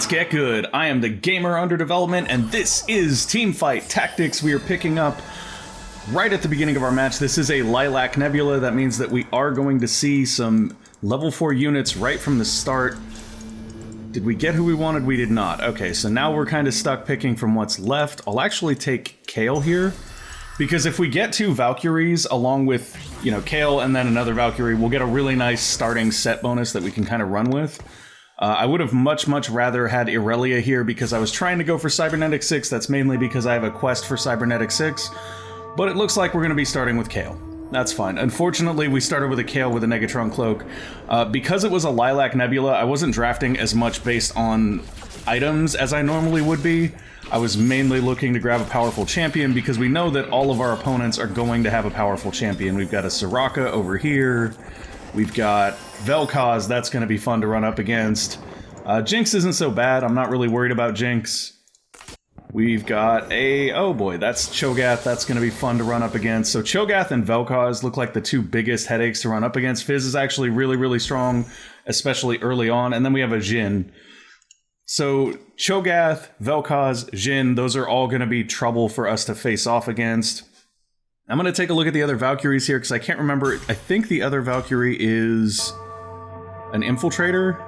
Let's get good. I am the gamer under development, and this is Teamfight Tactics. We are picking up right at the beginning of our match. This is a Lilac Nebula. That means that we are going to see some level 4 units right from the start. Did we get who we wanted? We did not. Okay, so now we're kind of stuck picking from what's left. I'll actually take Kale here, because if we get 2 Valkyries along with, you know, Kale and then another Valkyrie, we'll get a really nice starting set bonus that we can kind of run with. I would have much rather had Irelia here because I was trying to go for Cybernetic 6. That's mainly because I have a quest for Cybernetic 6. But it looks like we're going to be starting with Kale. That's fine. Unfortunately, we started with a Kale with a Negatron Cloak. Because it was a Lilac Nebula, I wasn't drafting as much based on items as I normally would be. I was mainly looking to grab a powerful champion because we know that all of our opponents are going to have a powerful champion. We've got a Soraka over here. We've got Vel'Koz, that's going to be fun to run up against. Jinx isn't so bad, I'm not really worried about Jinx. We've got a... oh boy, that's Cho'Gath, that's going to be fun to run up against. So Cho'Gath and Vel'Koz look like the 2 biggest headaches to run up against. Fizz is actually really strong, especially early on. And then we have a Jhin. So Cho'Gath, Vel'Koz, Jhin, those are all going to be trouble for us to face off against. I'm going to take a look at the other Valkyries here, because I can't remember. I think the other Valkyrie is an Infiltrator.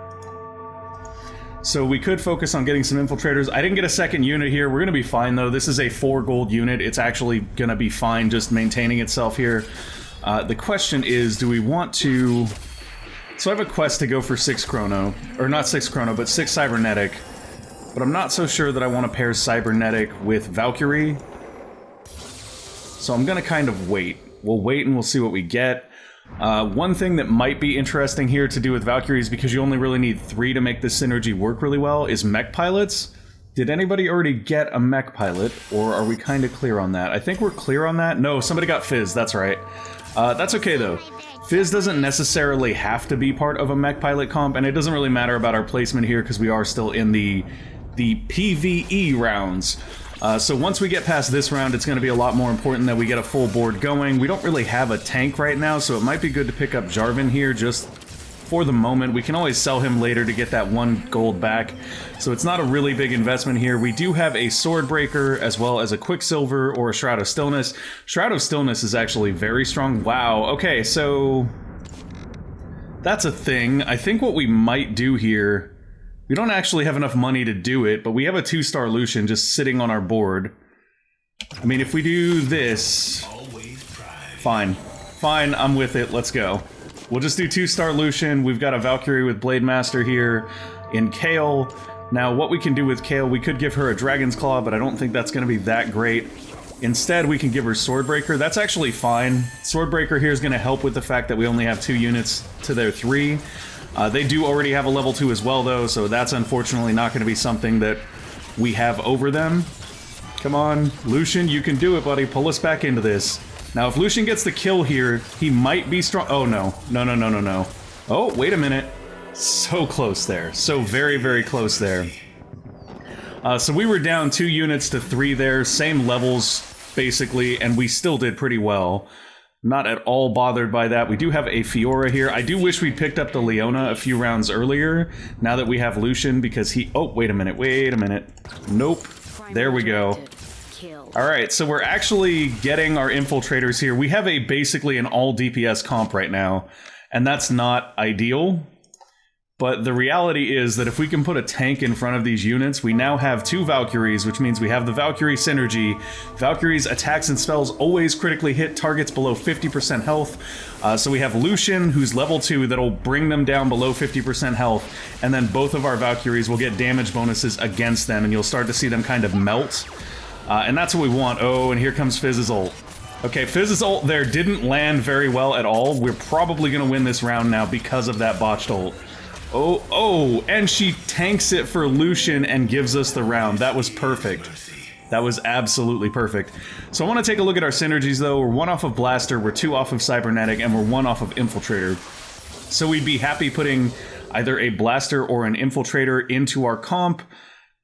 So we could focus on getting some Infiltrators. I didn't get a second unit here. We're going to be fine, though. This is a 4 gold unit. It's actually going to be fine just maintaining itself here. The question is, do we want to... so I have a quest to go for 6 Chrono. Or not 6 Chrono, but 6 Cybernetic. But I'm not so sure that I want to pair Cybernetic with Valkyrie. So I'm going to kind of wait. We'll wait and we'll see what we get. One thing that might be interesting here to do with Valkyries, because you only really need 3 to make this synergy work really well, is mech pilots. Did anybody already get a mech pilot, or are we kind of clear on that? I think we're clear on that. No, somebody got Fizz, that's right. That's okay though. Fizz doesn't necessarily have to be part of a mech pilot comp, and it doesn't really matter about our placement here because we are still in the PvE rounds. So once we get past this round, it's going to be a lot more important that we get a full board going. We don't really have a tank right now, so it might be good to pick up Jarvan here just for the moment. We can always sell him later to get that 1 gold back, so it's not a really big investment here. We do have a Swordbreaker as well as a Quicksilver or a Shroud of Stillness. Shroud of Stillness is actually very strong. Wow, okay, so that's a thing. I think what we might do here... we don't actually have enough money to do it, but we have a 2-star Lucian just sitting on our board. I mean, if we do this... fine. Fine, I'm with it. Let's go. We'll just do 2-star Lucian. We've got a Valkyrie with Blade Master here in Kale. Now, what we can do with Kale, we could give her a Dragon's Claw, but I don't think that's going to be that great. Instead, we can give her Swordbreaker. That's actually fine. Swordbreaker here is going to help with the fact that we only have 2 units to their 3. They do already have a level 2 as well, though, so that's unfortunately not going to be something that we have over them. Come on, Lucian, you can do it, buddy. Pull us back into this. Now, if Lucian gets the kill here, he might be strong. Oh, no. No. Oh, wait a minute. So close there. So very close there. So we were down 2 units to 3 there. Same levels, basically, and we still did pretty well. Not at all bothered by that. We do have a Fiora here. I do wish we'd picked up the Leona a few rounds earlier, now that we have Lucian, because he... oh, wait a minute. Nope. There we go. Alright, so we're actually getting our Infiltrators here. We have basically an all DPS comp right now, and that's not ideal. But the reality is that if we can put a tank in front of these units, we now have 2 Valkyries, which means we have the Valkyrie synergy. Valkyrie's attacks and spells always critically hit targets below 50% health. So we have Lucian, who's level 2, that'll bring them down below 50% health, and then both of our Valkyries will get damage bonuses against them, and you'll start to see them kind of melt. And that's what we want. Oh, and here comes Fizz's ult. Okay, Fizz's ult there didn't land very well at all. We're probably going to win this round now because of that botched ult. Oh, and she tanks it for Lucian and gives us the round. That was perfect. That was absolutely perfect. So I want to take a look at our synergies, though. We're 1 off of Blaster, we're 2 off of Cybernetic, and we're 1 off of Infiltrator. So we'd be happy putting either a Blaster or an Infiltrator into our comp.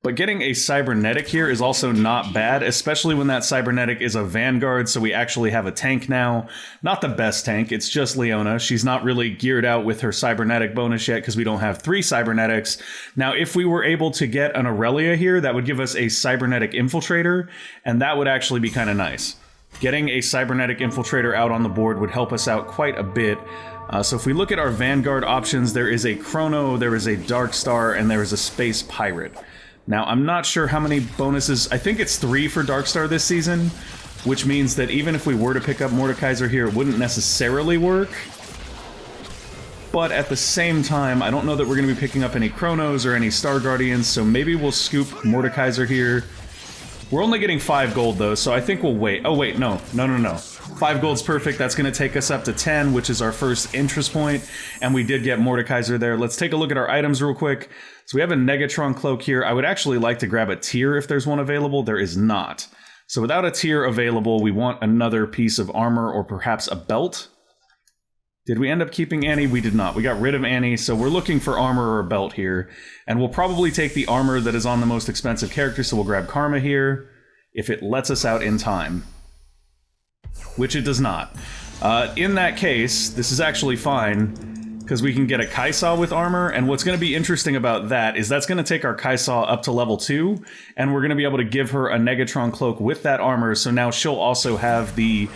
But getting a Cybernetic here is also not bad, especially when that Cybernetic is a Vanguard, so we actually have a tank now. Not the best tank, it's just Leona. She's not really geared out with her Cybernetic bonus yet because we don't have 3 Cybernetics. Now, if we were able to get an Aurelia here, that would give us a Cybernetic Infiltrator, and that would actually be kind of nice. Getting a Cybernetic Infiltrator out on the board would help us out quite a bit. So if we look at our Vanguard options, there is a Chrono, there is a Dark Star, and there is a Space Pirate. Now, I'm not sure how many bonuses. I think it's 3 for Darkstar this season, which means that even if we were to pick up Mordekaiser here, it wouldn't necessarily work. But at the same time, I don't know that we're going to be picking up any Chronos or any Star Guardians, so maybe we'll scoop Mordekaiser here. We're only getting 5 gold, though, so I think we'll wait. Oh, wait, no. 5 gold's perfect. That's going to take us up to 10, which is our first interest point, and we did get Mordekaiser there. Let's take a look at our items real quick. So we have a Negatron Cloak here. I would actually like to grab a tier if there's one available. There is not. So without a tier available, we want another piece of armor or perhaps a belt. Did we end up keeping Annie? We did not. We got rid of Annie, so we're looking for armor or a belt here. And we'll probably take the armor that is on the most expensive character, so we'll grab Karma here if it lets us out in time. Which it does not. In that case, this is actually fine, because we can get a Kai'Sa with armor, and what's going to be interesting about that is that's going to take our Kai'Sa up to level 2, and we're going to be able to give her a Negatron Cloak with that armor, so now she'll also have the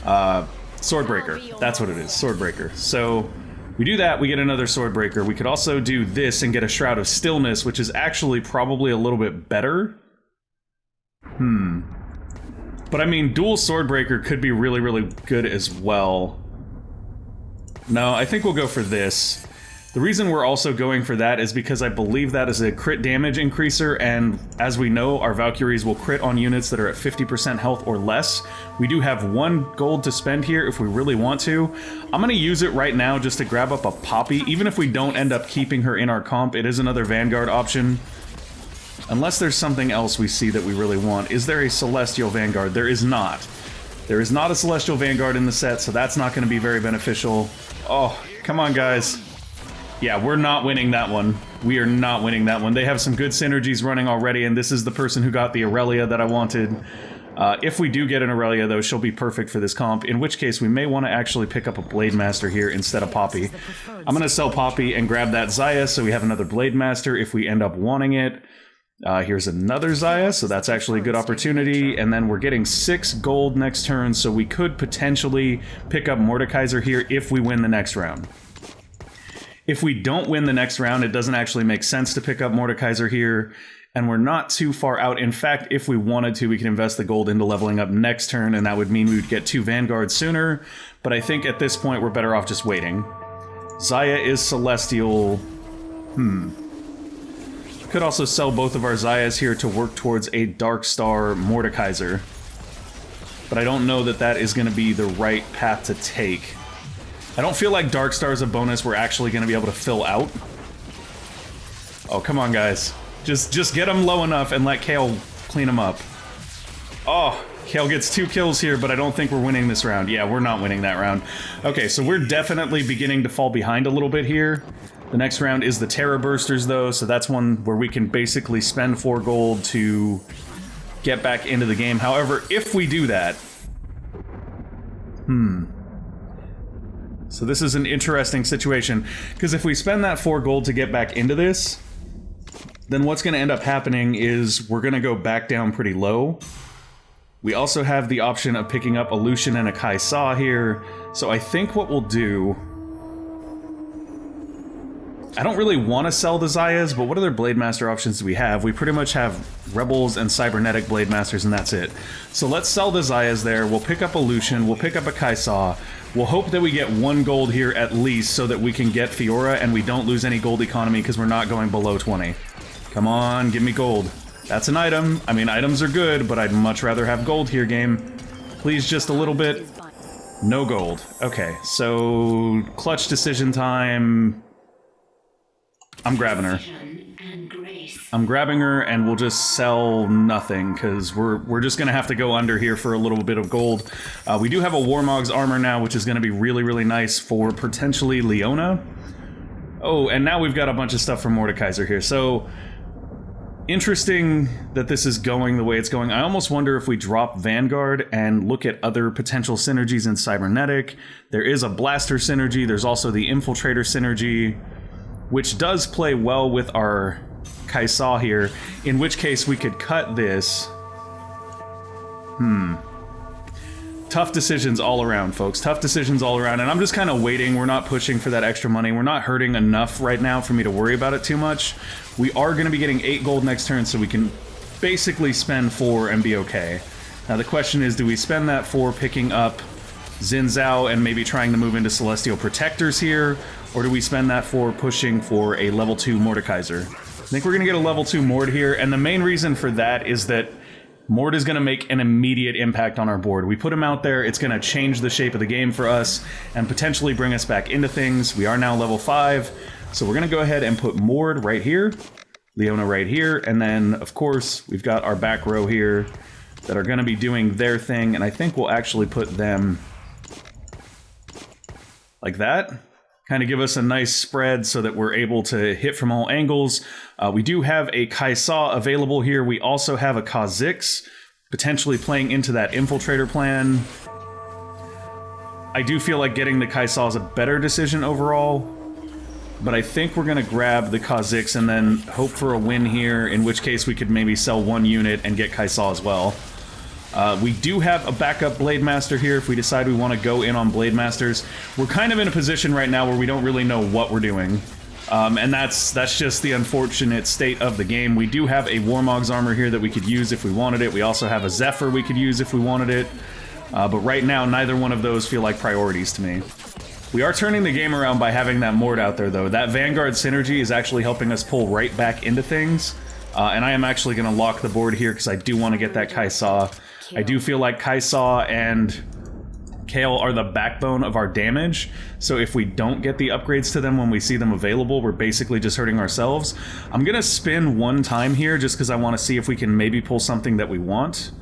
Swordbreaker. That's what it is, Swordbreaker. So we do that, we get another Swordbreaker. We could also do this and get a Shroud of Stillness, which is actually probably a little bit better. But I mean, dual Swordbreaker could be really, really good as well. No, I think we'll go for this. The reason we're also going for that is because I believe that is a crit damage increaser, and as we know, our Valkyries will crit on units that are at 50% health or less. We do have 1 gold to spend here if we really want to. I'm going to use it right now just to grab up a Poppy. Even if we don't end up keeping her in our comp, it is another Vanguard option. Unless there's something else we see that we really want. Is there a Celestial Vanguard? There is not. There is not a Celestial Vanguard in the set, so that's not going to be very beneficial. Oh, come on, guys. Yeah, we're not winning that one. We are not winning that one. They have some good synergies running already, and this is the person who got the Aurelia that I wanted. If we do get an Aurelia, though, she'll be perfect for this comp, in which case we may want to actually pick up a Blade Master here instead of Poppy. I'm going to sell Poppy and grab that Xayah, so we have another Blade Master if we end up wanting it. Here's another Xayah, so that's actually a good opportunity, and then we're getting 6 gold next turn, so we could potentially pick up Mordekaiser here if we win the next round. If we don't win the next round, it doesn't actually make sense to pick up Mordekaiser here, and we're not too far out. In fact, if we wanted to, we could invest the gold into leveling up next turn, and that would mean we would get 2 Vanguards sooner, but I think at this point we're better off just waiting. Xayah is Celestial. Could also sell both of our Xayahs here to work towards a Dark Star Mordekaiser. But I don't know that that is going to be the right path to take. I don't feel like Dark Star is a bonus we're actually going to be able to fill out. Oh, come on, guys. Just get them low enough and let Kale clean them up. Oh, Kale gets 2 kills here, but I don't think we're winning this round. Yeah, we're not winning that round. Okay, so we're definitely beginning to fall behind a little bit here. The next round is the Terra Bursters, though, so that's one where we can basically spend 4 gold to get back into the game. However, if we do that... So this is an interesting situation, because if we spend that 4 gold to get back into this, then what's going to end up happening is we're going to go back down pretty low. We also have the option of picking up a Lucian and a Kai'Sa here, so I think what we'll do... I don't really want to sell the Xayahs, but what other Blade Master options do we have? We pretty much have Rebels and Cybernetic Blade Masters, and that's it. So let's sell the Xayahs there, we'll pick up a Lucian, we'll pick up a Kai'Sa, we'll hope that we get 1 gold here at least so that we can get Fiora and we don't lose any gold economy because we're not going below 20. Come on, give me gold. That's an item. I mean, items are good, but I'd much rather have gold here, game. Please, just a little bit. No gold. Okay, so clutch decision time... I'm grabbing her. I'm grabbing her, and we'll just sell nothing, because we're just going to have to go under here for a little bit of gold. We do have a Warmog's armor now, which is going to be really, really nice for potentially Leona. Oh, and now we've got a bunch of stuff from Mordekaiser here. So, Interesting that this is going the way it's going. I almost wonder if we drop Vanguard and look at other potential synergies in Cybernetic. There is a Blaster synergy. There's also the Infiltrator synergy, which does play well with our Kai'Sa here, in which case we could cut this. Tough decisions all around, folks. Tough decisions all around, and I'm just kind of waiting. We're not pushing for that extra money. We're not hurting enough right now for me to worry about it too much. We are going to be getting 8 gold next turn, so we can basically spend 4 and be okay. Now the question is, do we spend that for picking up Xin Zhao and maybe trying to move into Celestial Protectors here, or do we spend that for pushing for a level 2 Mordekaiser? I think we're going to get a level 2 Mord here, and the main reason for that is that Mord is going to make an immediate impact on our board. We put him out there, it's going to change the shape of the game for us and potentially bring us back into things. We are now level 5, so we're going to go ahead and put Mord right here, Leona right here, and then, of course, we've got our back row here that are going to be doing their thing, and I think we'll actually put them like that. Kind of give us a nice spread so that we're able to hit from all angles. We do have a Kai'Sa available here. We also have a Kha'Zix, potentially playing into that Infiltrator plan. I do feel like getting the Kai'Sa is a better decision overall, but I think we're going to grab the Kha'Zix and then hope for a win here, in which case we could maybe sell 1 unit and get Kai'Sa as well. We do have a backup Blade Master here if we decide we want to go in on Blade Masters. We're kind of in a position right now where we don't really know what we're doing. And that's just the unfortunate state of the game. We do have a Warmog's armor here that we could use if we wanted it. We also have a Zephyr we could use if we wanted it. But right now, neither one of those feel like priorities to me. We are turning the game around by having that Mord out there, though. That Vanguard synergy is actually helping us pull right back into things. And I am actually going to lock the board here because I do want to get that Kai'Sa. I do feel like Kai'Sa and Kayle are the backbone of our damage, so if we don't get the upgrades to them when we see them available, we're basically just hurting ourselves. I'm going to spin 1 time here just because I want to see if we can maybe pull something that we want.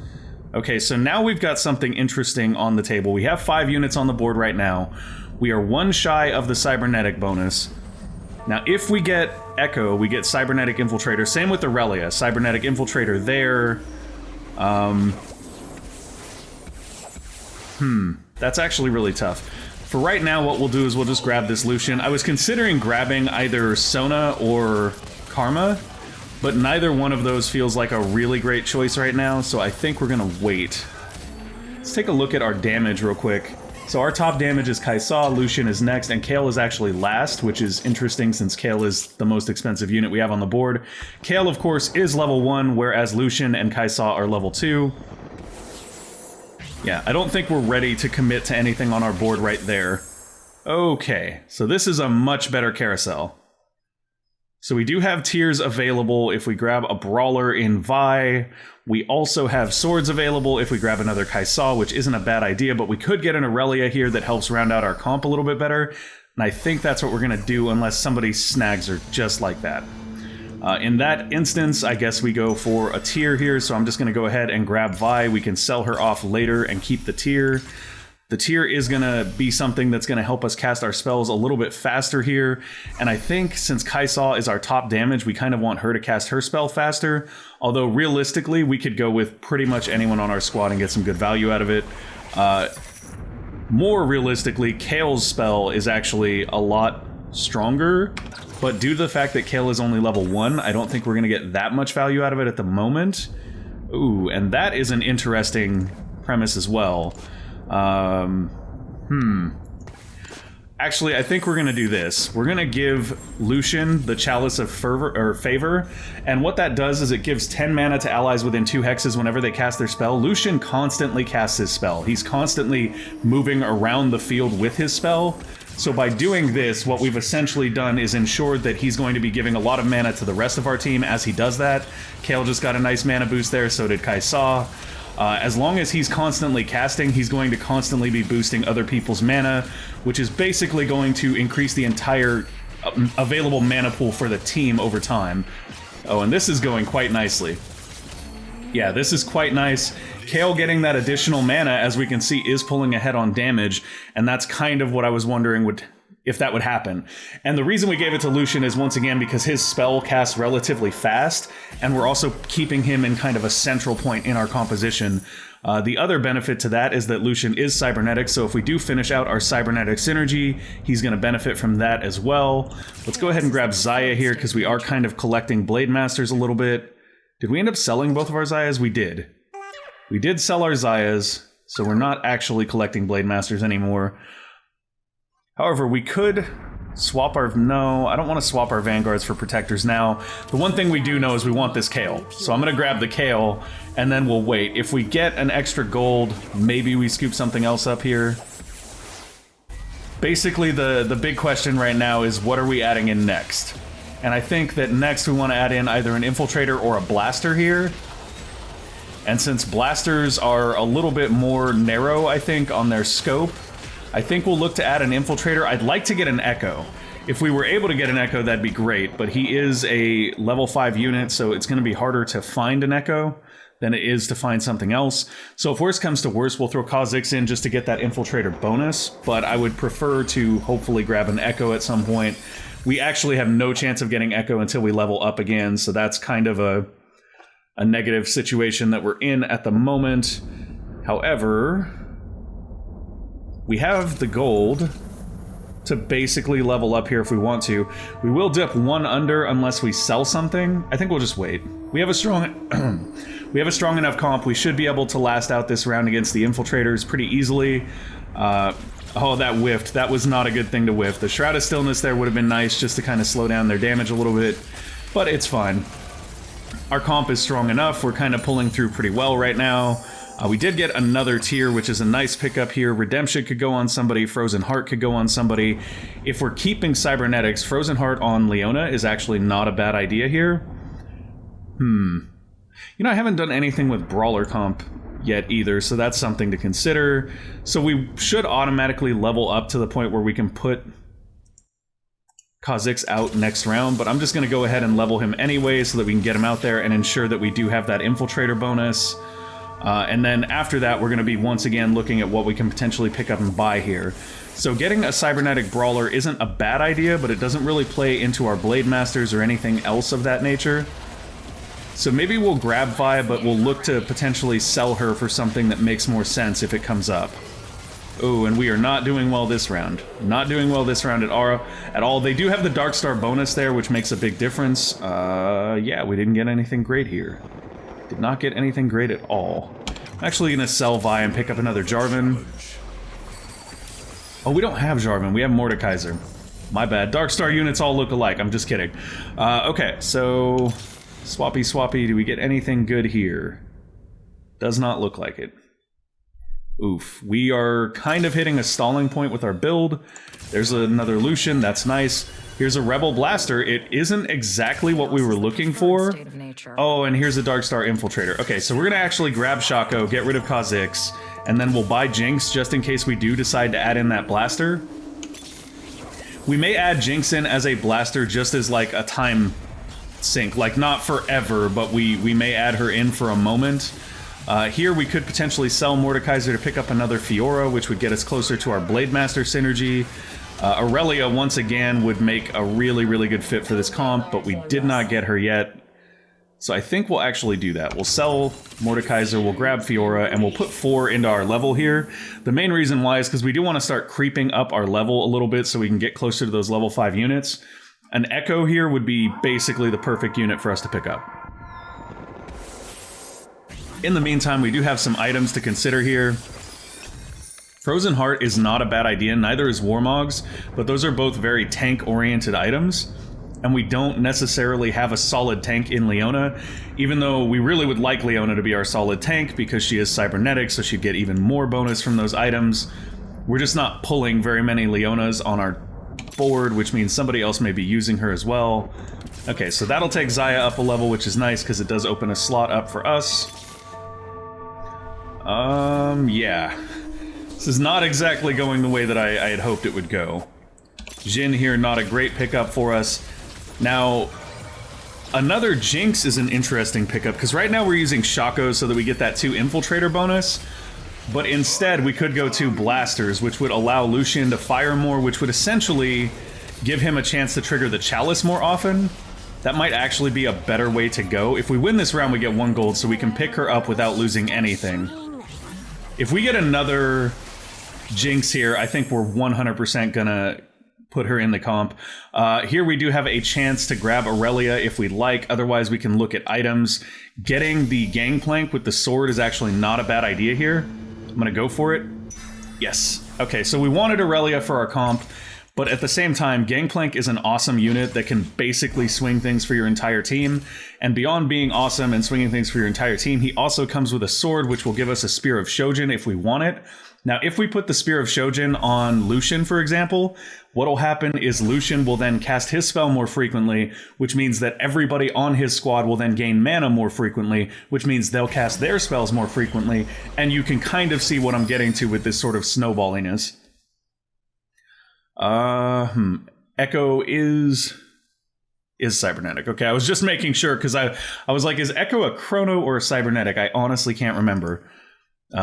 Okay, so now we've got something interesting on the table. We have 5 units on the board right now. We are 1 shy of the Cybernetic bonus. Now, if we get Echo, we get Cybernetic Infiltrator. Same with Aurelia. Cybernetic Infiltrator there. That's actually really tough. For right now, what we'll do is we'll just grab this Lucian. I was considering grabbing either Sona or Karma, but neither one of those feels like a really great choice right now, so I think we're gonna wait. Let's take a look at our damage real quick. So our top damage is Kai'Sa, Lucian is next, and Kayle is actually last, which is interesting since Kayle is the most expensive unit we have on the board. Kayle, of course, is level 1, whereas Lucian and Kai'Sa are level 2. Yeah, I don't think we're ready to commit to anything on our board right there. Okay, so this is a much better carousel. So we do have tiers available if we grab a Brawler in Vi. We also have swords available if we grab another Kai'Sa, which isn't a bad idea, but we could get an Aurelia here that helps round out our comp a little bit better. And I think that's what we're going to do unless somebody snags her just like that. In that instance, I guess we go for a tier here, so I'm just going to go ahead and grab Vi. We can sell her off later and keep the tier. The tier is going to be something that's going to help us cast our spells a little bit faster here, and I think since Kai'Sa is our top damage, we kind of want her to cast her spell faster, although realistically, we could go with pretty much anyone on our squad and get some good value out of it. More realistically, Kayle's spell is actually a lot stronger, but due to the fact that Kayle is only level 1, I don't think we're going to get that much value out of it at the moment. Ooh, and that is an interesting premise as well. Actually, I think we're going to do this. We're going to give Lucian the Chalice of Favor, and what that does is it gives 10 mana to allies within 2 hexes whenever they cast their spell. Lucian constantly casts his spell. He's constantly moving around the field with his spell. So by doing this, what we've essentially done is ensured that he's going to be giving a lot of mana to the rest of our team as he does that. Kayle just got a nice mana boost there, so did Kai'Sa. As long as he's constantly casting, he's going to constantly be boosting other people's mana, which is basically going to increase the entire available mana pool for the team over time. Oh, and this is going quite nicely. Yeah, this is quite nice. Kayle getting that additional mana, as we can see, is pulling ahead on damage, and that's kind of what I was wondering would if that would happen. And the reason we gave it to Lucian is, once again, because his spell casts relatively fast, and we're also keeping him in kind of a central point in our composition. The other benefit to that is that Lucian is cybernetic, so if we do finish out our cybernetic synergy, he's going to benefit from that as well. Let's go ahead and grab Xayah here, because we are kind of collecting Blade Masters a little bit. Did we end up selling both of our Xayahs? We did. We did sell our Xayahs, so we're not actually collecting Blade Masters anymore. However, we could swap our... No, I don't want to swap our Vanguards for Protectors now. The one thing we do know is we want this Kale. So I'm going to grab the Kale, and then we'll wait. If we get an extra gold, maybe we scoop something else up here. Basically, the big question right now is, what are we adding in next? And I think that next we want to add in either an Infiltrator or a Blaster here. And since Blasters are a little bit more narrow, I think, on their scope, I think we'll look to add an Infiltrator. I'd like to get an Echo. If we were able to get an Echo, that'd be great, but he is a level 5 unit, so it's going to be harder to find an Echo than it is to find something else. So if worse comes to worse, we'll throw Kha'Zix in just to get that Infiltrator bonus, but I would prefer to hopefully grab an Echo at some point. We actually have no chance of getting Echo until we level up again, so that's kind of a negative situation that we're in at the moment. However, we have the gold to basically level up here if we want to. We will dip one under unless we sell something. I think we'll just wait. We have a strong we have a strong enough comp. We should be able to last out this round against the Infiltrators pretty easily. Oh, that whiffed. That was not a good thing to whiff. The Shroud of Stillness there would have been nice just to kind of slow down their damage a little bit, but it's fine. Our comp is strong enough. We're kind of pulling through pretty well right now. We did get another tier, which is a nice pickup here. Redemption could go on somebody. Frozen Heart could go on somebody. If we're keeping Cybernetics, Frozen Heart on Leona is actually not a bad idea here. You know, I haven't done anything with Brawler comp yet either, so that's something to consider. So we should automatically level up to the point where we can put Kha'Zix out next round, but I'm just going to go ahead and level him anyway so that we can get him out there and ensure that we do have that Infiltrator bonus. And then after that, we're going to be once again looking at what we can potentially pick up and buy here. So getting a Cybernetic Brawler isn't a bad idea, but it doesn't really play into our Blade Masters or anything else of that nature. So maybe we'll grab Vi, but we'll look to potentially sell her for something that makes more sense if it comes up. Oh, and we are not doing well this round. Not doing well this round at all. They do have the Darkstar bonus there, which makes a big difference. Yeah, we didn't get anything great here. Did not get anything great at all. I'm actually going to sell Vi and pick up another Jarvan. Oh, we don't have Jarvan. We have Mordekaiser. My bad. Darkstar units all look alike. I'm just kidding. Okay, so... Swappy. Do we get anything good here? Does not look like it. Oof. We are kind of hitting a stalling point with our build. There's another Lucian. That's nice. Here's a Rebel Blaster. It isn't exactly what we were looking for. Oh, and here's a Darkstar Infiltrator. Okay, so we're going to actually grab Shaco, get rid of Kha'Zix, and then we'll buy Jinx just in case we do decide to add in that Blaster. We may add Jinx in as a Blaster just as like a time sink. Like not forever, but we may add her in for a moment. Here we could potentially sell Mordekaiser to pick up another Fiora, which would get us closer to our Blade Master synergy. Aurelia, once again, would make a really, really good fit for this comp, but we did not get her yet. So I think we'll actually do that. We'll sell Mordekaiser, we'll grab Fiora, and we'll put 4 into our level here. The main reason why is because we do want to start creeping up our level a little bit so we can get closer to those level 5 units. An Echo here would be basically the perfect unit for us to pick up. In the meantime, we do have some items to consider here. Frozen Heart is not a bad idea, neither is Warmogs, but those are both very tank-oriented items, and we don't necessarily have a solid tank in Leona, even though we really would like Leona to be our solid tank because she is cybernetic, so she'd get even more bonus from those items. We're just not pulling very many Leonas on our board, which means somebody else may be using her as well. Okay, so that'll take Xayah up a level, which is nice because it does open a slot up for us. Yeah. This is not exactly going the way that I had hoped it would go. Jhin here, not a great pickup for us. Now, another Jinx is an interesting pickup, because right now we're using Shaco so that we get that 2 Infiltrator bonus. But instead, we could go to blasters, which would allow Lucian to fire more, which would essentially give him a chance to trigger the chalice more often. That might actually be a better way to go. If we win this round, we get 1 gold, so we can pick her up without losing anything. If we get another Jinx here, I think we're 100% gonna put her in the comp. Here we do have a chance to grab Aurelia if we'd like. Otherwise, we can look at items. Getting the gangplank with the sword is actually not a bad idea here. I'm gonna go for it. Yes. Okay, so we wanted Aurelia for our comp, but at the same time, Gangplank is an awesome unit that can basically swing things for your entire team. And beyond being awesome and swinging things for your entire team, he also comes with a sword, which will give us a Spear of Shojin if we want it. Now, if we put the Spear of Shojin on Lucian, for example, what'll happen is Lucian will then cast his spell more frequently, which means that everybody on his squad will then gain mana more frequently, which means they'll cast their spells more frequently, and you can kind of see what I'm getting to with this sort of snowballiness. Echo is Cybernetic. Okay, I was just making sure, because I was like, is Echo a Chrono or a Cybernetic? I honestly can't remember.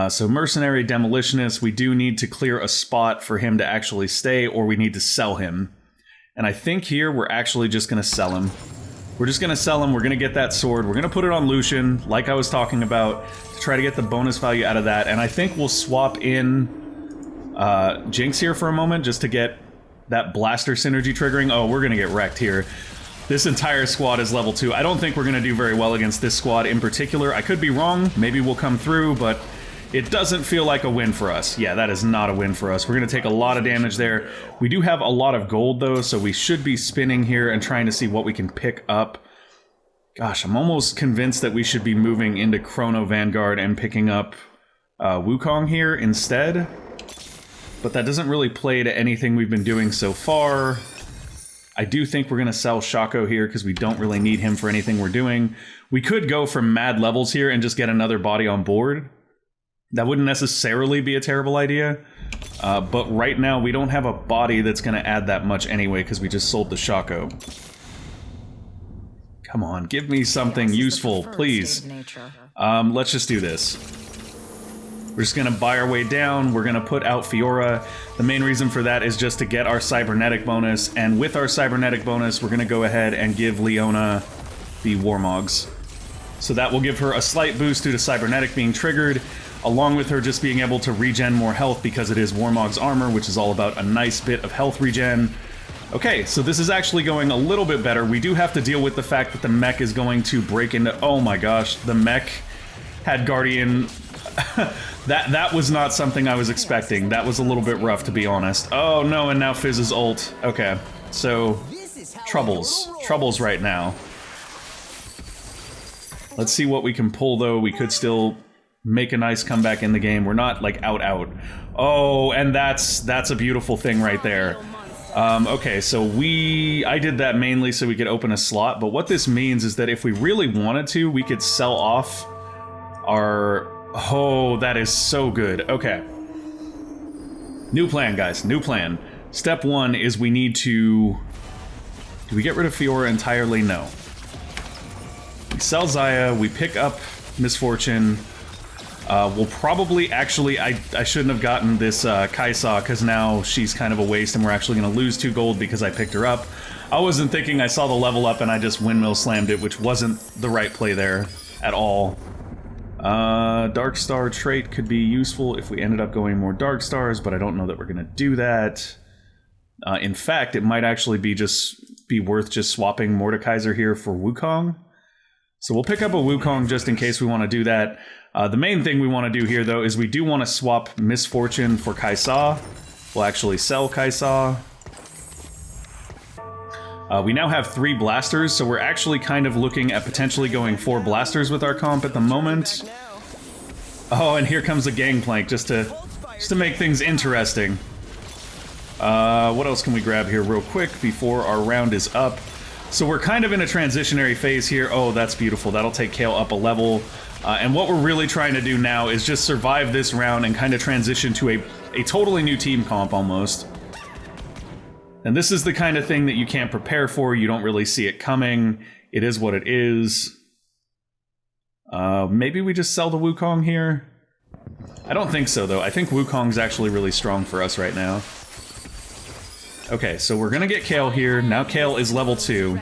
So Mercenary, Demolitionist, we do need to clear a spot for him to actually stay, or we need to sell him. And I think here we're actually just going to sell him. We're just going to sell him, we're going to get that sword, we're going to put it on Lucian, like I was talking about, to try to get the bonus value out of that. And I think we'll swap in Jinx here for a moment, just to get that blaster synergy triggering. Oh, we're going to get wrecked here. This entire squad is level 2. I don't think we're going to do very well against this squad in particular. I could be wrong, maybe we'll come through, but it doesn't feel like a win for us. Yeah, that is not a win for us. We're going to take a lot of damage there. We do have a lot of gold, though, so we should be spinning here and trying to see what we can pick up. Gosh, I'm almost convinced that we should be moving into Chrono Vanguard and picking up Wukong here instead. But that doesn't really play to anything we've been doing so far. I do think we're going to sell Shaco here because we don't really need him for anything we're doing. We could go for mad levels here and just get another body on board. That wouldn't necessarily be a terrible idea, but right now we don't have a body that's going to add that much anyway because we just sold the Shaco. Come on, give me something useful, please. Let's just do this. We're just going to buy our way down, we're going to put out Fiora. The main reason for that is just to get our Cybernetic bonus, and with our Cybernetic bonus, we're going to go ahead and give Leona the Warmogs. So that will give her a slight boost due to Cybernetic being triggered, along with her just being able to regen more health because it is Warmog's armor, which is all about a nice bit of health regen. Okay, so this is actually going a little bit better. We do have to deal with the fact that the mech is going to break into... Oh my gosh, the mech had Guardian... that was not something I was expecting. That was a little bit rough, to be honest. Oh no, and now Fizz's ult. Okay, so... Troubles right now. Let's see what we can pull, though. We could still make a nice comeback in the game. We're not, like, out. Oh, and that's a beautiful thing right there. Okay, so I did that mainly so we could open a slot, but what this means is that if we really wanted to, we could sell off our... Oh, that is so good. Okay. New plan, guys. New plan. Step 1 is we need to... Do we get rid of Fiora entirely? No. We sell Xayah, we pick up Misfortune. We'll probably... Actually, I shouldn't have gotten this Kai'Sa, because now she's kind of a waste, and we're actually going to lose 2 gold because I picked her up. I wasn't thinking, I saw the level up and I just windmill slammed it, which wasn't the right play there at all. Dark Star trait could be useful if we ended up going more Dark Stars, but I don't know that we're going to do that. In fact, it might actually be worth just swapping Mordekaiser here for Wukong. So we'll pick up a Wukong just in case we want to do that. The main thing we want to do here, though, is we do want to swap Misfortune for Kai'Sa. We'll actually sell Kai'Sa. We now have 3 blasters, so we're actually kind of looking at potentially going 4 blasters with our comp at the moment. Oh, and here comes a gangplank just to make things interesting. What else can we grab here real quick before our round is up? So we're kind of in a transitionary phase here. Oh, that's beautiful. That'll take Kayle up a level. And what we're really trying to do now is just survive this round and kind of transition to a totally new team comp almost. And this is the kind of thing that you can't prepare for. You don't really see it coming. It is what it is. Maybe we just sell the Wukong here. I don't think so, though. I think Wukong's actually really strong for us right now. Okay, so we're gonna get Kale here. Now Kale is level 2.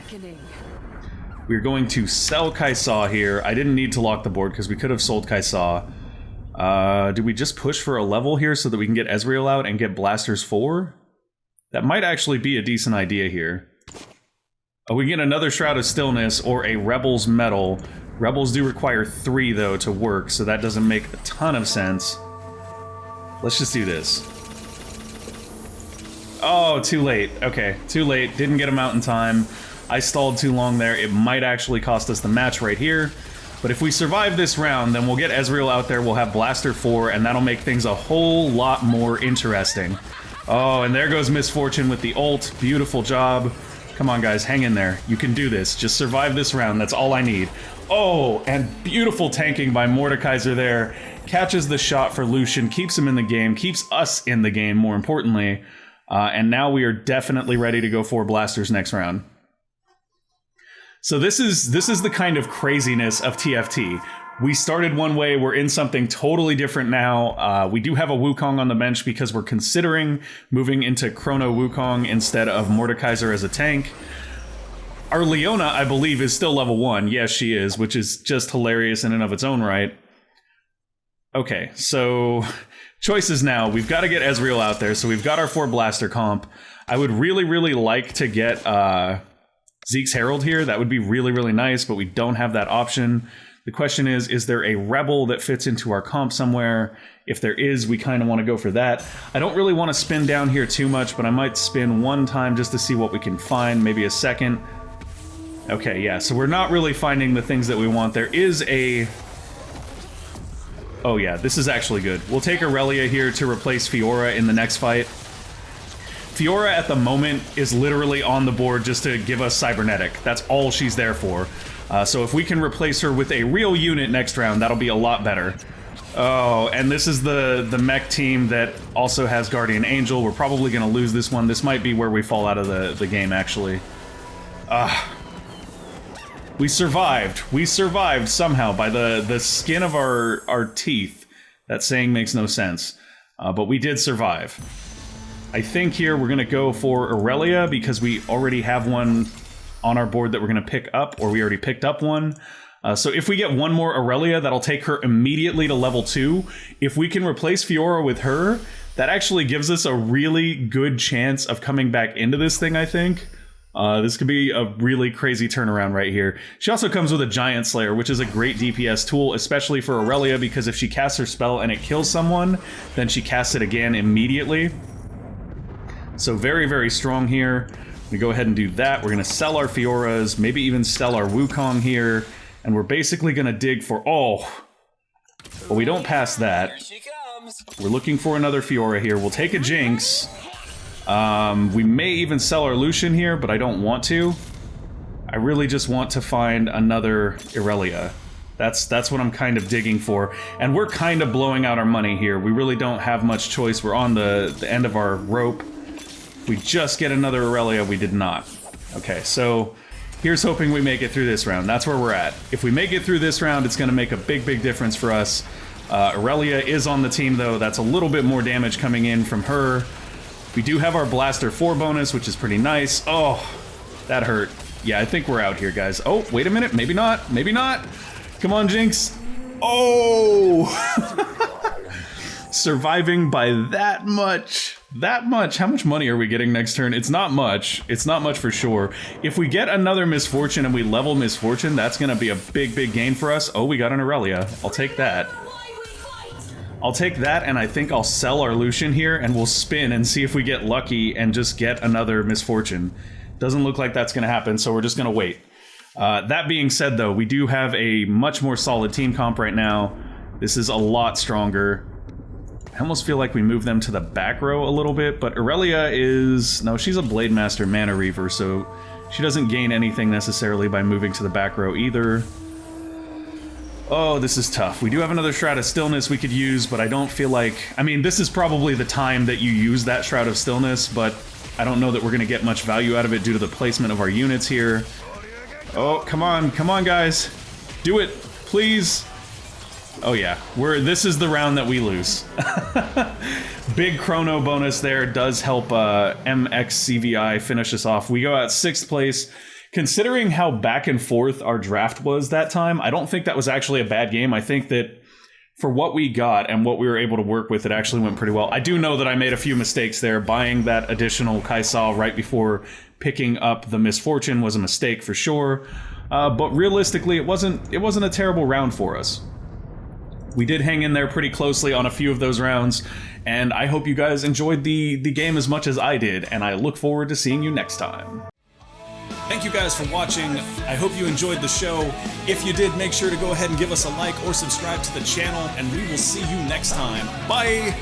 We're going to sell Kai'Sa here. I didn't need to lock the board because we could have sold Kai'Sa. Do we just push for a level here so that we can get Ezreal out and get Blasters 4? That might actually be a decent idea here. Oh, we get another Shroud of Stillness or a Rebel's Medal. Rebels do require 3, though, to work, so that doesn't make a ton of sense. Let's just do this. Oh, too late. Okay, too late. Didn't get him out in time. I stalled too long there. It might actually cost us the match right here. But if we survive this round, then we'll get Ezreal out there, we'll have Blaster 4, and that'll make things a whole lot more interesting. Oh, and there goes Misfortune with the ult. Beautiful job. Come on, guys, hang in there. You can do this. Just survive this round. That's all I need. Oh, and beautiful tanking by Mordekaiser there. Catches the shot for Lucian, keeps him in the game, keeps us in the game, more importantly. And now we are definitely ready to go for Blasters next round. So this is the kind of craziness of TFT. We started one way, we're in something totally different now. We do have a Wukong on the bench because we're considering moving into Chrono Wukong instead of Mordekaiser as a tank. Our Leona, I believe, is still level 1. Yes, she is, which is just hilarious in and of its own right. Okay, so choices now. We've got to get Ezreal out there, so we've got our 4 Blaster comp. I would really, really like to get Zeke's Herald here. That would be really, really nice, but we don't have that option. The question is there a Rebel that fits into our comp somewhere? If there is, we kind of want to go for that. I don't really want to spin down here too much, but I might spin one time just to see what we can find, maybe a second. Okay, yeah, so we're not really finding the things that we want. There is a... Oh yeah, this is actually good. We'll take Aurelia here to replace Fiora in the next fight. Fiora at the moment is literally on the board just to give us Cybernetic. That's all she's there for. So if we can replace her with a real unit next round, that'll be a lot better. Oh, and this is the mech team that also has Guardian Angel. We're probably going to lose this one. This might be where we fall out of the game, actually. We survived. We survived somehow by the skin of our teeth. That saying makes no sense. But we did survive. I think here we're going to go for Aurelia because we already have one on our board that we're going to pick up, or we already picked up one. So if we get one more Aurelia, that'll take her immediately to level 2. If we can replace Fiora with her, that actually gives us a really good chance of coming back into this thing, I think. This could be a really crazy turnaround right here. She also comes with a Giant Slayer, which is a great DPS tool, especially for Aurelia, because if she casts her spell and it kills someone, then she casts it again immediately. So very, very strong here. We go ahead and do that. We're going to sell our Fioras, maybe even sell our Wukong here, and we're basically going to dig for... Oh! Well, we don't pass that. We're looking for another Fiora here. We'll take a Jinx. We may even sell our Lucian here, but I don't want to. I really just want to find another Aurelia. That's what I'm kind of digging for. And we're kind of blowing out our money here. We really don't have much choice. We're on the end of our rope. We just get another Aurelia, we did not. Okay, so here's hoping we make it through this round. That's where we're at. If we make it through this round, it's going to make a big, big difference for us. Aurelia is on the team, though. That's a little bit more damage coming in from her. We do have our Blaster 4 bonus, which is pretty nice. Oh, that hurt. Yeah, I think we're out here, guys. Oh, wait a minute. Maybe not. Maybe not. Come on, Jinx. Oh! Surviving by that much. That much. How much money are we getting next turn? It's not much. It's not much for sure. If we get another Misfortune and we level Misfortune, that's going to be a big, big gain for us. Oh, we got an Aurelia. I'll take that. I'll take that, and I think I'll sell our Lucian here, and we'll spin and see if we get lucky and just get another Misfortune. Doesn't look like that's going to happen, so we're just going to wait. That being said, though, we do have a much more solid team comp right now. This is a lot stronger. I almost feel like we move them to the back row a little bit, but Aurelia is... No, she's a Blade Master Mana Reaver, so she doesn't gain anything necessarily by moving to the back row either. Oh, this is tough. We do have another Shroud of Stillness we could use, but I don't feel like... I mean, this is probably the time that you use that Shroud of Stillness, but I don't know that we're going to get much value out of it due to the placement of our units here. Oh, come on, guys. Do it, please. Oh yeah, this is the round that we lose. Big chrono bonus there does help MXCVI finish us off. We go out 6th place. Considering how back and forth our draft was that time, I don't think that was actually a bad game. I think that for what we got and what we were able to work with, it actually went pretty well. I do know that I made a few mistakes there. Buying that additional Kaisal right before picking up the Misfortune was a mistake for sure. But realistically, it wasn't a terrible round for us. We did hang in there pretty closely on a few of those rounds, and I hope you guys enjoyed the game as much as I did, and I look forward to seeing you next time. Thank you guys for watching. I hope you enjoyed the show. If you did, make sure to go ahead and give us a like or subscribe to the channel, and we will see you next time. Bye!